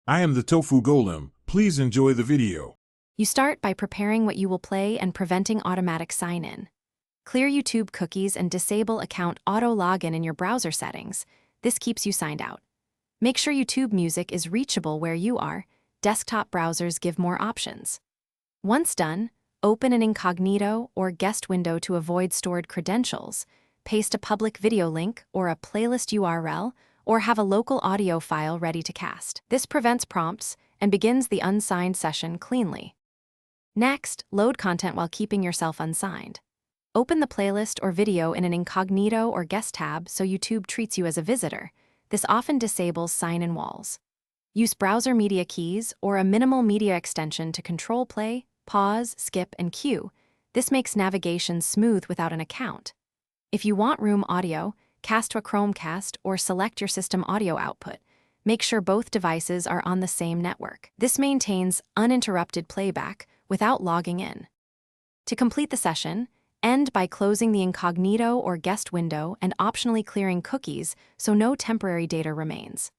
I am the Tofu Golem. Please enjoy the video. You start by preparing what you will play and preventing automatic sign-in. Clear YouTube cookies and disable account auto-login in your browser settings. This keeps you signed out. Make sure YouTube Music is reachable where you are. Desktop browsers give more options. Once done, open an incognito or guest window to avoid stored credentials. Paste a public video link or a playlist URL, or have a local audio file ready to cast. This prevents prompts and begins the unsigned session cleanly. Next, load content while keeping yourself unsigned. Open the playlist or video in an incognito or guest tab so YouTube treats you as a visitor. This often disables sign-in walls. Use browser media keys or a minimal media extension to control play, pause, skip, and queue. This makes navigation smooth without an account. If you want room audio, cast to a Chromecast or select your system audio output. Make sure both devices are on the same network. This maintains uninterrupted playback without logging in. To complete the session, end by closing the incognito or guest window and optionally clearing cookies so no temporary data remains.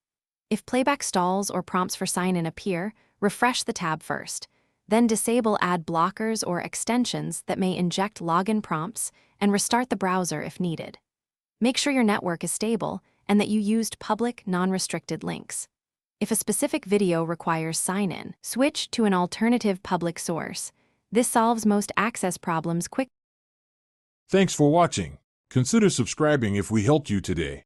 If playback stalls or prompts for sign-in appear, refresh the tab first. Then disable ad blockers or extensions that may inject login prompts and restart the browser if needed. Make sure your network is stable and that you used public, non-restricted links. If a specific video requires sign-in, switch to an alternative public source. This solves most access problems quickly. Thanks for watching. Consider subscribing if we helped you today.